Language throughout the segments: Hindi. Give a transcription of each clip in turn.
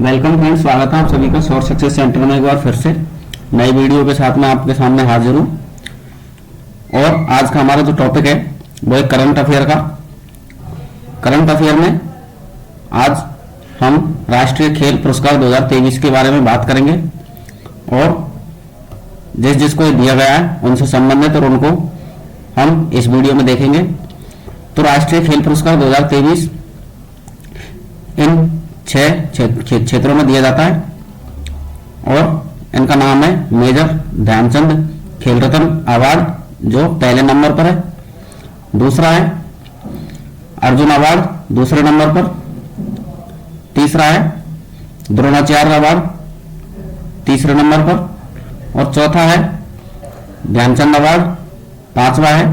वेलकम फ्रेंड्स, स्वागत है आप सभी का सोर्स सक्सेस सेंटर में एक बार फिर से नई वीडियो के साथ मैं आपके सामने हाजिर हूँ। और आज का हमारा जो टॉपिक है वो एक करंट अफेयर का। करंट अफेयर में आज हम राष्ट्रीय खेल पुरस्कार 2023 के बारे में बात करेंगे और जिसको ये दिया गया है उनसे संबंधित और उनको हम इस वीडियो में देखेंगे। तो राष्ट्रीय खेल पुरस्कार 2023 इन 6 क्षेत्रों में दिया जाता है और इनका नाम है मेजर ध्यानचंद खेल रत्न अवार्ड, जो पहले नंबर पर है। दूसरा है अर्जुन अवार्ड, दूसरे नंबर पर। तीसरा है द्रोणाचार्य अवार्ड, तीसरे नंबर पर। और चौथा है ध्यानचंद अवार्ड। पांचवा है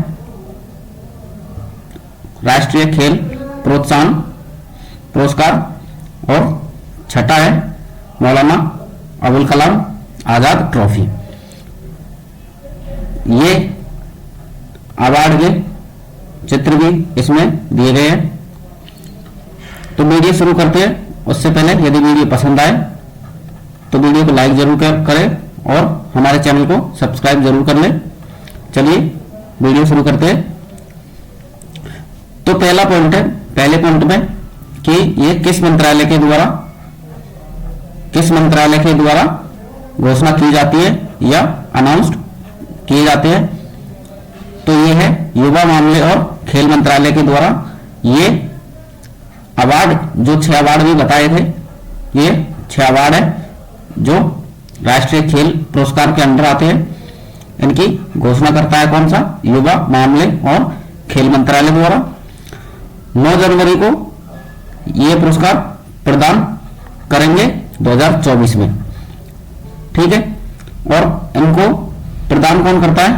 राष्ट्रीय खेल प्रोत्साहन पुरस्कार। और छठा है मौलाना अबुल कलाम आजाद ट्रॉफी। ये अवार्ड के चित्र भी इसमें दिए गए हैं। तो वीडियो शुरू करते हैं। उससे पहले यदि वीडियो पसंद आए तो वीडियो को लाइक जरूर करें और हमारे चैनल को सब्सक्राइब जरूर कर लें। चलिए वीडियो शुरू करते हैं। तो पहला पॉइंट है, पहले पॉइंट में कि ये किस मंत्रालय के द्वारा घोषणा की जाती है या अनाउंस्ड किए जाते हैं। तो ये है युवा मामले और खेल मंत्रालय के द्वारा ये अवार्ड, जो 6 अवार्ड भी बताए थे, ये 6 अवार्ड है जो राष्ट्रीय खेल पुरस्कार के अंदर आते हैं। इनकी घोषणा करता है कौन सा? युवा मामले और खेल मंत्रालय द्वारा। 9 जनवरी को ये पुरस्कार प्रदान करेंगे 2024 में, ठीक है। और इनको प्रदान कौन करता है?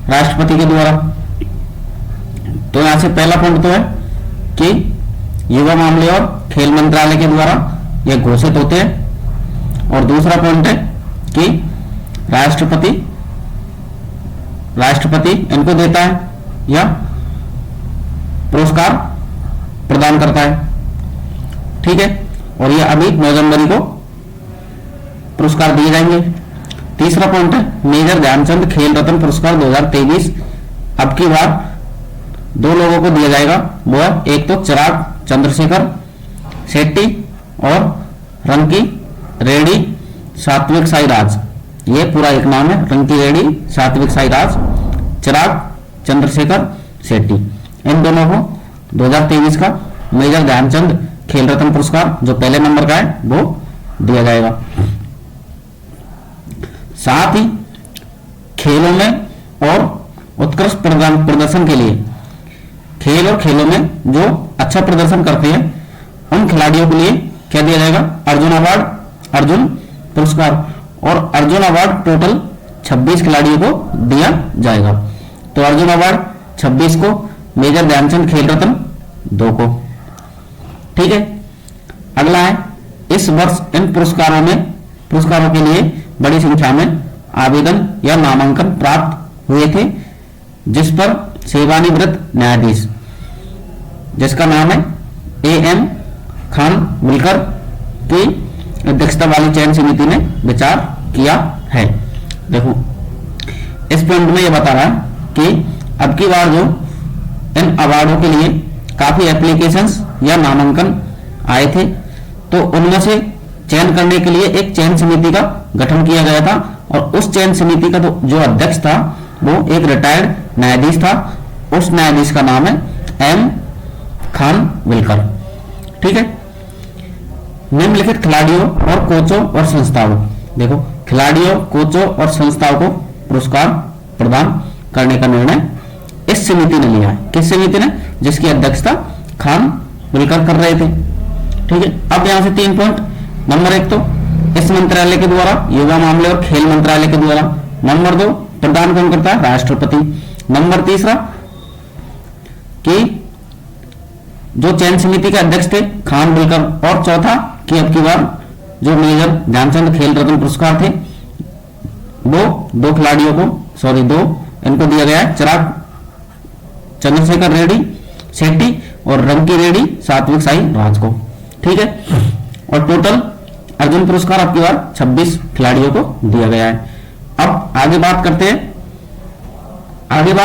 राष्ट्रपति के द्वारा। तो यहां से पहला पॉइंट तो है कि युवा मामले और खेल मंत्रालय के द्वारा ये घोषित होते हैं। और दूसरा पॉइंट है कि राष्ट्रपति इनको देता है या पुरस्कार प्रदान करता है, ठीक है। और ये अभी 9 जनवरी को पुरस्कार दिए जाएंगे। तीसरा पॉइंट है मेजर ध्यानचंद खेल रत्न पुरस्कार 2023। अब की बार 2 लोगों को दिया जाएगा। वो है एक तो चिराग चंद्रशेखर शेट्टी और रंकी रेड्डी सात्विक साईराज। ये पूरा एक नाम है, रंकी रेड्डी सात्विक साईराज चिराग चंद्रशेखर शेट्टी। इन दोनों को 2023 का मेजर ध्यानचंद खेल रत्न पुरस्कार, जो पहले नंबर का है, वो दिया जाएगा। साथ ही खेलों में और उत्कृष्ट प्रदर्शन के लिए खेल और खेलों में जो अच्छा प्रदर्शन करते हैं उन खिलाड़ियों के लिए क्या दिया जाएगा? अर्जुन अवार्ड, अर्जुन पुरस्कार। और अर्जुन अवार्ड टोटल 26 खिलाड़ियों को दिया जाएगा। तो अर्जुन अवार्ड 26 को, मेजर ध्यानचंद खेल रत्न 2 को, ठीक है। अगला है इस वर्ष इन पुरस्कारों के लिए बड़ी संख्या में आवेदन या नामांकन प्राप्त हुए थे, जिस पर सेवानिवृत्त न्यायाधीश, जिसका नाम है AM खानविलकर की अध्यक्षता वाली चयन समिति ने विचार किया है। देखो इस पॉइंट में यह बता रहा है कि अब की बार जो इन अवार्डों के लिए काफी एप्लीकेशंस या नामांकन आए थे, तो उनमें से चयन करने के लिए एक चयन समिति का गठन किया गया था। और उस चयन समिति का जो अध्यक्ष था वो एक रिटायर्ड न्यायाधीश था। उस न्यायाधीश का नाम है M खानविलकर, ठीक है। निम्नलिखित खिलाड़ियों और कोचों और संस्थाओं, देखो खिलाड़ियों, कोचों और संस्थाओं को पुरस्कार प्रदान करने का निर्णय इस समिति ने लिया है। किस समिति ने? जिसकी अध्यक्षता खानविलकर कर रहे थे, ठीक है। अब यहां से 3 पॉइंट। नंबर 1 तो इस मंत्रालय के द्वारा, युवा मामले और खेल मंत्रालय के द्वारा। नंबर 2 प्रदान कौन करता है? राष्ट्रपति। नंबर 3 कि जो चयन समिति के अध्यक्ष थे खानविलकर। और चौथा कि अब की बार जो मेजर ध्यानचंद खेल रत्न पुरस्कार थे वो 2 खिलाड़ियों को, 2 इनको दिया गया है, चिराग चंद्रशेखर रेड्डी शेट्टी और रंकी रेड्डी सात्विक साई राज को, ठीक है। और टोटल अर्जुन पुरस्कार अब की बार 26 खिलाड़ियों को दिया गया है। अब आगे बात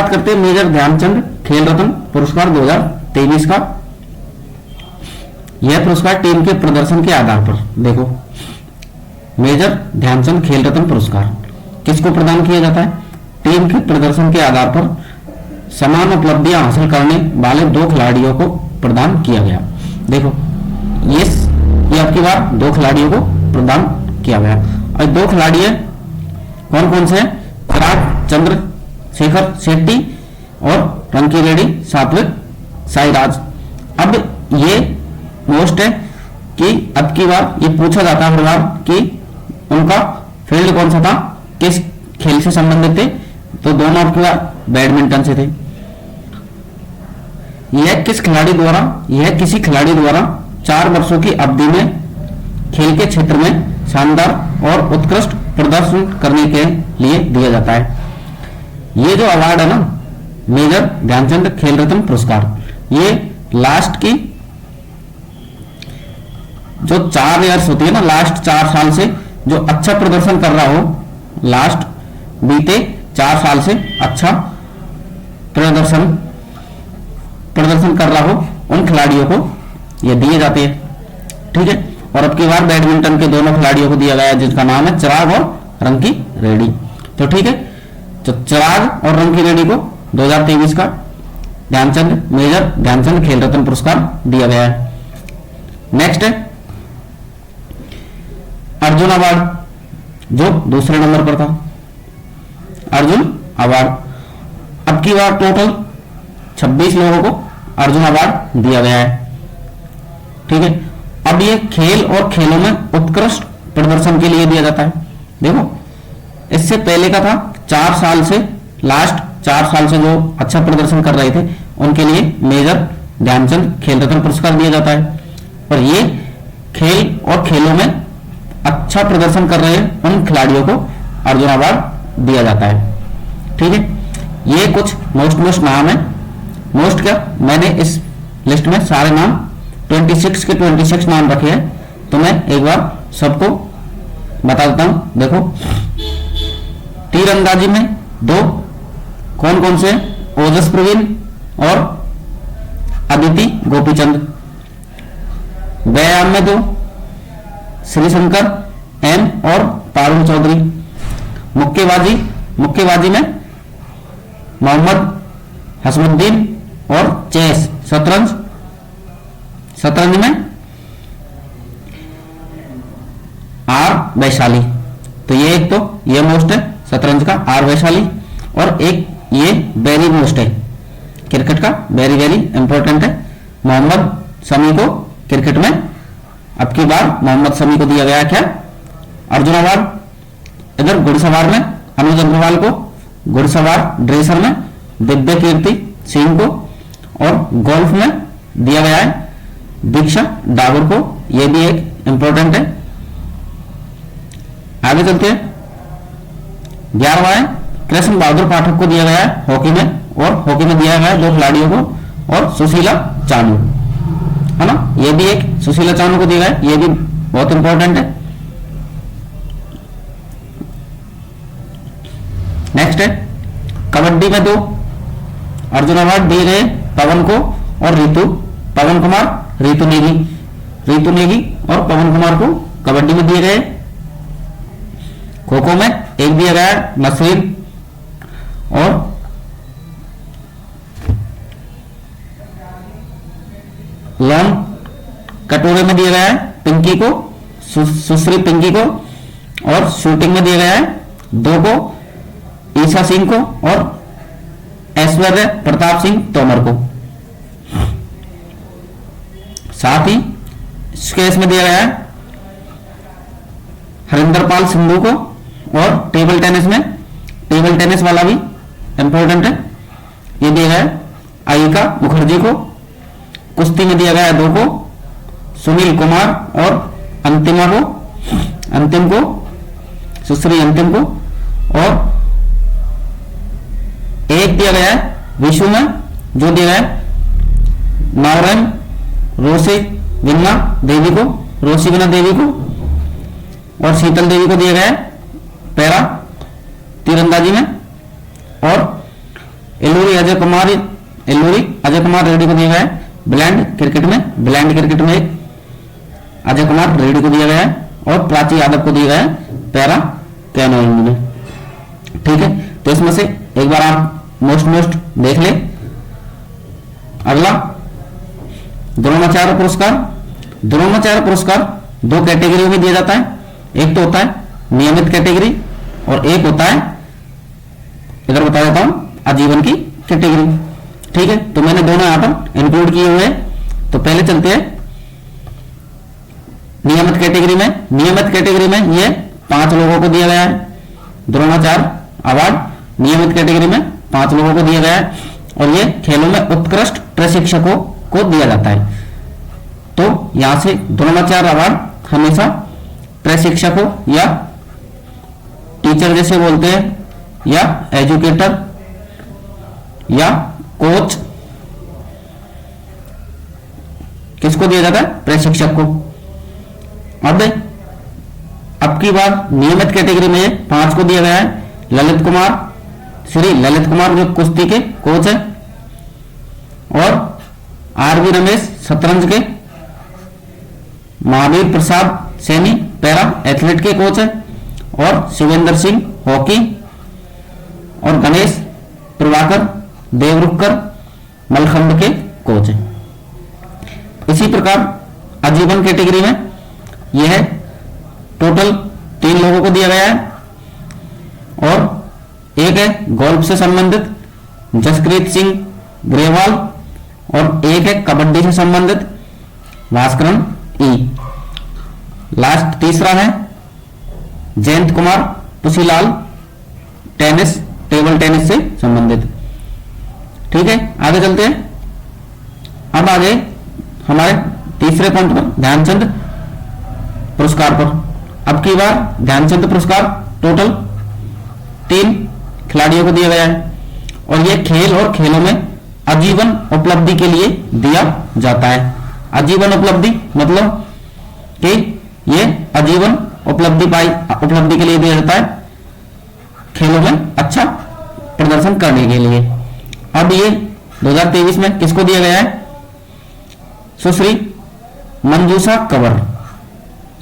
करते हैं मेजर ध्यानचंद खेल रत्न पुरस्कार 2023 का। यह पुरस्कार टीम के प्रदर्शन के आधार पर, देखो मेजर ध्यानचंद खेल रत्न पुरस्कार किसको प्रदान किया जाता है? टीम के प्रदर्शन के आधार पर समान उपलब्धियां हासिल करने वाले 2 खिलाड़ियों को प्रदान किया गया। देखो ये आपकी बार 2 खिलाड़ियों को प्रदान किया गया। और 2 खिलाड़ी है कौन कौन से? चिराग चंद्रशेखर शेट्टी और रंकी रेड्डी सात्विक साईराज। अब ये मोस्ट है कि अब की बार ये पूछा जाता है हर बार कि उनका फील्ड कौन सा था, किस खेल से संबंधित थे, तो दोनों आपकी बार बैडमिंटन से थे। यह किसी खिलाड़ी द्वारा 4 वर्षों की अवधि में खेल के क्षेत्र में शानदार और उत्कृष्ट प्रदर्शन करने के लिए दिया जाता है। ये जो अवार्ड है ना, मेजर ध्यानचंद खेल रत्न पुरस्कार, ये लास्ट की जो 4 ईयर्स होती है ना, लास्ट 4 साल से जो अच्छा प्रदर्शन कर रहा हो, लास्ट बीते 4 साल से अच्छा प्रदर्शन कर रहा हो, उन खिलाड़ियों को ये दिए जाते हैं। ठीक है। और अब की बार बैडमिंटन के दोनों खिलाड़ियों को दिया गया है जिसका नाम है चिराग और रंकी रेड्डी। तो ठीक है, तो चिराग और रंकी रेड्डी को 2023 का मेजर ध्यानचंद खेल रत्न पुरस्कार दिया गया है। नेक्स्ट है अर्जुन अवार्ड, जो दूसरे नंबर पर था। अर्जुन अवार्ड अब की बार टोटल 26 लोगों को अर्जुन अवार्ड दिया गया है। ठीक है। अब ये खेल और खेलों में उत्कृष्ट प्रदर्शन के लिए दिया जाता है। देखो इससे पहले का था 4 साल से, लास्ट 4 साल से जो अच्छा प्रदर्शन कर रहे थे उनके लिए मेजर ध्यानचंद खेल रत्न पुरस्कार दिया जाता है। और ये खेल और खेलों में अच्छा प्रदर्शन कर रहे उन खिलाड़ियों को अर्जुन अवार्ड दिया जाता है। ठीक है। ये कुछ मोस्ट नाम है। मोस्ट क्या, मैंने इस लिस्ट में सारे नाम 26 के 26 नाम रखे हैं, तो मैं एक बार सबको बता देता हूं। देखो तीरंदाजी में 2 कौन कौन से? ओजस प्रवीण और अदिति गोपीचंद। व्यायाम में 2 श्रीशंकर एम और पारुल चौधरी। मुक्केबाजी में मोहम्मद हसमुद्दीन और चेस शतरंज में आर वैशाली। तो ये एक तो ये मोस्ट है शतरंज का, आर वैशाली। और एक ये वेरी मोस्ट है क्रिकेट का, वेरी इंपॉर्टेंट है, मोहम्मद शमी को क्रिकेट में अब की बार मोहम्मद शमी को दिया गया क्या? अर्जुन अवार्ड। इधर घुड़सवार में अनुज अग्रवाल को, घुड़सवार ड्रेसर में दिव्य कीर्ति सिंह को, और गोल्फ में दिया गया है दीक्षा डागर को। यह भी एक इंपॉर्टेंट है। आगे चलते हैं। 11वां है कृष्ण बहादुर पाठक को दिया गया है हॉकी में, और हॉकी में दिया गया है 2 खिलाड़ियों को, और सुशीला चानू है ना, ये भी एक सुशीला चानू को दिया गया है, ये भी बहुत इंपॉर्टेंट है। नेक्स्ट है कबड्डी में 2 अर्जुन अवार्ड दिए गए पवन को और पवन कुमार ऋतु नेगी और पवन कुमार को कबड्डी में दिए गए। खो खो में एक दिया गया नसरीन और लॉन कटोरे में दिया गया है पिंकी को, सुश्री पिंकी को, और शूटिंग में दिया गया है 2 को ईशा सिंह को और ऐश्वर्य प्रताप सिंह तोमर को। साथ ही स्क्वैश में दिया गया है हरिंदर पाल सिंधु को, और टेबल टेनिस वाला भी इंपॉर्टेंट है, ये दिया गया है आयिका मुखर्जी को। कुश्ती में दिया गया है 2 को सुनील कुमार और अंतिम को सुश्री अंतिम को, और एक दिया गया है विशु में जो दिया गया है नौरन रोसी विन्ना देवी को, और शीतल देवी को दिया गया है पैरा तीरंदाजी में, और एल्लूरी अजय कुमार रेड्डी को दिया गया है ब्लाइंड क्रिकेट में एक अजय कुमार रेड्डी को दिया गया है, और प्राची यादव को दिया गया है पैरा कैनोइंग में। ठीक है, तो इसमें से एक बार आप मोस्ट देख ले। अगला द्रोणाचार्य पुरस्कार दो कैटेगरी में दिया जाता है। एक तो होता है नियमित कैटेगरी और एक होता है, इधर बता देता हूं, आजीवन की कैटेगरी। ठीक है, तो मैंने दोनों यहां पर इंक्लूड किए हुए हैं। तो पहले चलते हैं नियमित कैटेगरी में ये 5 लोगों को दिया गया है द्रोणाचार्य अवार्ड। नियमित कैटेगरी में 5 लोगों को दिया गया है, और ये खेलों में उत्कृष्ट प्रशिक्षकों को दिया जाता है। तो यहां से द्रोणाचार्य अवार्ड हमेशा प्रशिक्षकों या टीचर जैसे बोलते हैं, या एजुकेटर या कोच, किसको दिया जाता है? प्रशिक्षक को। अब की बार नियमित कैटेगरी में 5 को दिया गया है श्री ललित कुमार जो कुश्ती के कोच है, और आरवी रमेश शतरंज के, महावीर प्रसाद सैनी पैरा एथलीट के कोच है, और शिवेंद्र सिंह हॉकी, और गणेश प्रभाकर देवरुखकर मलखंड के कोच है। इसी प्रकार आजीवन कैटेगरी में यह टोटल 3 लोगों को दिया गया है, और एक है गोल्फ से संबंधित जसप्रीत सिंह ग्रेवाल, और एक है कबड्डी से संबंधित भास्करन ई। लास्ट तीसरा है जयंत कुमार तुसीलाल टेबल टेनिस से संबंधित। ठीक है, आगे चलते हैं। अब आगे हमारे तीसरे पॉइंट पर ध्यानचंद पुरस्कार पर। अब की बार ध्यानचंद पुरस्कार टोटल 3 खिलाड़ियों को दिया गया है, और यह खेल और खेलों में आजीवन उपलब्धि के लिए दिया जाता है। आजीवन उपलब्धि मतलब कि ये आजीवन उपलब्धि के लिए दिया जाता है, खेलों में अच्छा प्रदर्शन करने के लिए। अब ये 2023 में किसको दिया गया है? सुश्री मंजूषा कंवर।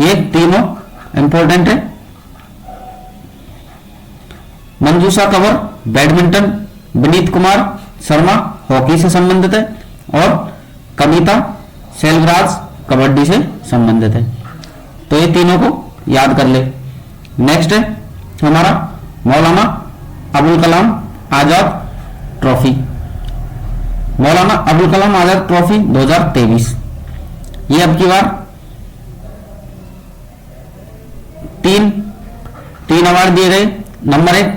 ये तीनों इंपॉर्टेंट है। मंजूषा कंवर बैडमिंटन, विनीत कुमार शर्मा हॉकी से संबंधित है, और कविता सेल्वराज कबड्डी से संबंधित है। तो ये तीनों को याद कर ले। नेक्स्ट है हमारा मौलाना अबुल कलाम आजाद ट्रॉफी। मौलाना अबुल कलाम आजाद ट्रॉफी 2023, ये अब की बार तीन अवार्ड दिए गए। नंबर 1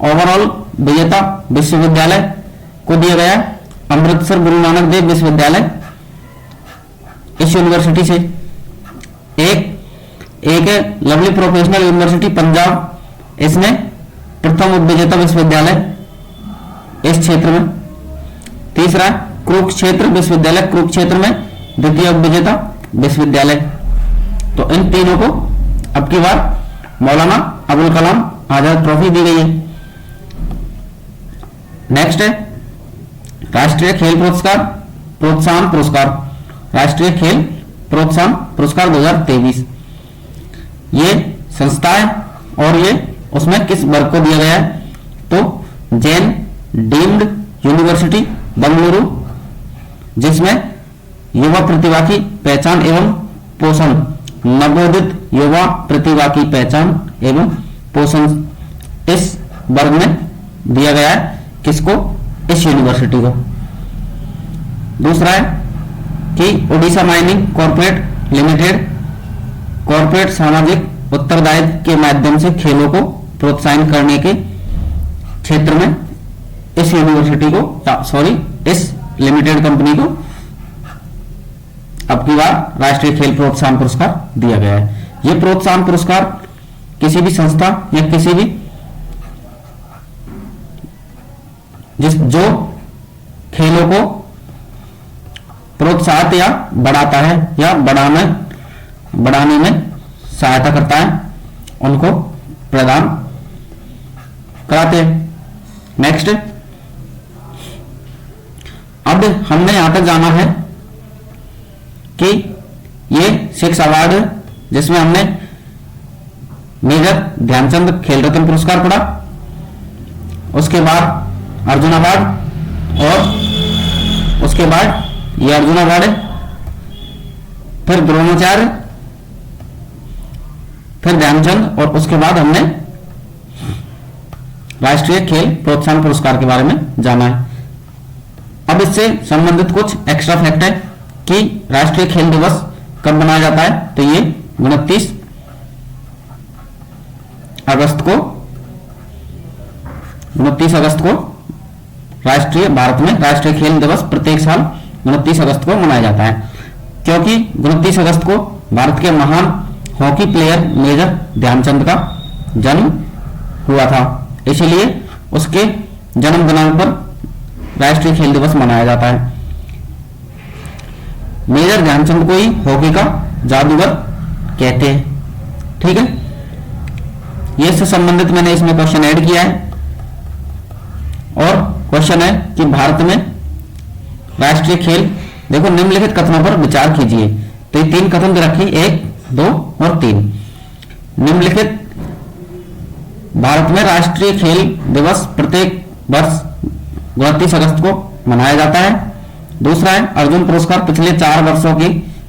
ओवरऑल विजेता विश्वविद्यालय को दिया गया अमृतसर गुरु नानक देव विश्वविद्यालय इस यूनिवर्सिटी से। एक है लवली प्रोफेशनल यूनिवर्सिटी पंजाब, इसमें प्रथम उपविजेता विश्वविद्यालय इस क्षेत्र में। तीसरा कुरुक्षेत्र विश्वविद्यालय, कुरुक्षेत्र में द्वितीय उपविजेता विश्वविद्यालय। तो इन तीनों को अब की बार मौलाना अबुल कलाम आजाद ट्रॉफी दी गई है। नेक्स्ट है राष्ट्रीय खेल प्रोत्साहन पुरस्कार। राष्ट्रीय खेल प्रोत्साहन पुरस्कार 2023, ये संस्था है, और ये उसमें किस वर्ग को दिया गया है? तो जैन डीम्ड यूनिवर्सिटी बेंगलुरु, जिसमें युवा प्रतिभा की पहचान एवं पोषण, नवोदित युवा प्रतिभा की पहचान एवं पोषण, इस वर्ग में दिया गया है। किसको? इस यूनिवर्सिटी को। दूसरा है कि Odisha mining corporate limited corporate सामाजिक उत्तरदायित्व के माध्यम से खेलों को प्रोत्साहन करने के क्षेत्र में इस यूनिवर्सिटी को इस लिमिटेड कंपनी को अब की बार राष्ट्रीय खेल प्रोत्साहन पुरस्कार दिया गया है। यह प्रोत्साहन पुरस्कार किसी भी संस्था या किसी भी जो खेलों को प्रोत्साहित या बढ़ाता है या बढ़ाने में सहायता करता है उनको प्रदान कराते हैं। नेक्स्ट, अब हमने यहां तक जाना है कि ये 6 अवार्ड जिसमें हमने मेजर ध्यानचंद खेल रत्न पुरस्कार पढ़ा, उसके बाद अर्जुन अवार्ड और उसके बाद ये अर्जुन अवार्ड है, फिर द्रोणाचार्य, फिर ध्यानचंद और उसके बाद हमने राष्ट्रीय खेल प्रोत्साहन पुरस्कार के बारे में जाना है। अब इससे संबंधित कुछ एक्स्ट्रा फैक्ट है कि राष्ट्रीय खेल दिवस कब मनाया जाता है, तो ये 29 अगस्त को भारत में राष्ट्रीय खेल दिवस प्रत्येक साल 29 अगस्त को मनाया जाता है, क्योंकि 29 अगस्त को भारत के महान हॉकी प्लेयर मेजर ध्यानचंद का जन्म हुआ था, इसलिए उसके जन्म दिनांक पर राष्ट्रीय खेल दिवस मनाया जाता है। मेजर ध्यानचंद को ही हॉकी का जादूगर कहते हैं। ठीक है, ये इससे संबंधित मैंने इसमें क्वेश्चन ऐड किया है। और क्वेश्चन है कि भारत में राष्ट्रीय खेल, देखो निम्नलिखित कथनों पर विचार कीजिए। तो ये 3 कथन दे रखे, 1, 2 और 3। निम्नलिखित भारत में राष्ट्रीय खेल दिवस प्रत्येक वर्ष 29 अगस्त को मनाया जाता है। दूसरा है अर्जुन पुरस्कार पिछले 4 वर्षों की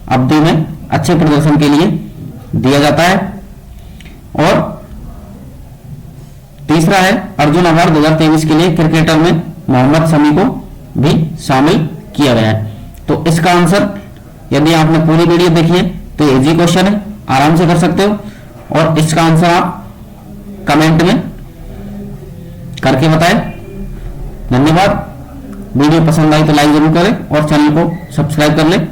अवधि में अच्छे प्रदर्शन के लिए दिया जाता है। और तीसरा है अर्जुन अवार्ड 2023 के लिए क्रिकेटर में मोहम्मद शमी को भी शामिल किया गया है। तो इसका आंसर, यदि आपने पूरी वीडियो देखी है तो इजी क्वेश्चन है, आराम से कर सकते हो। और इसका आंसर आप कमेंट में करके बताएं। धन्यवाद। वीडियो पसंद आई तो लाइक जरूर करें और चैनल को सब्सक्राइब कर लें।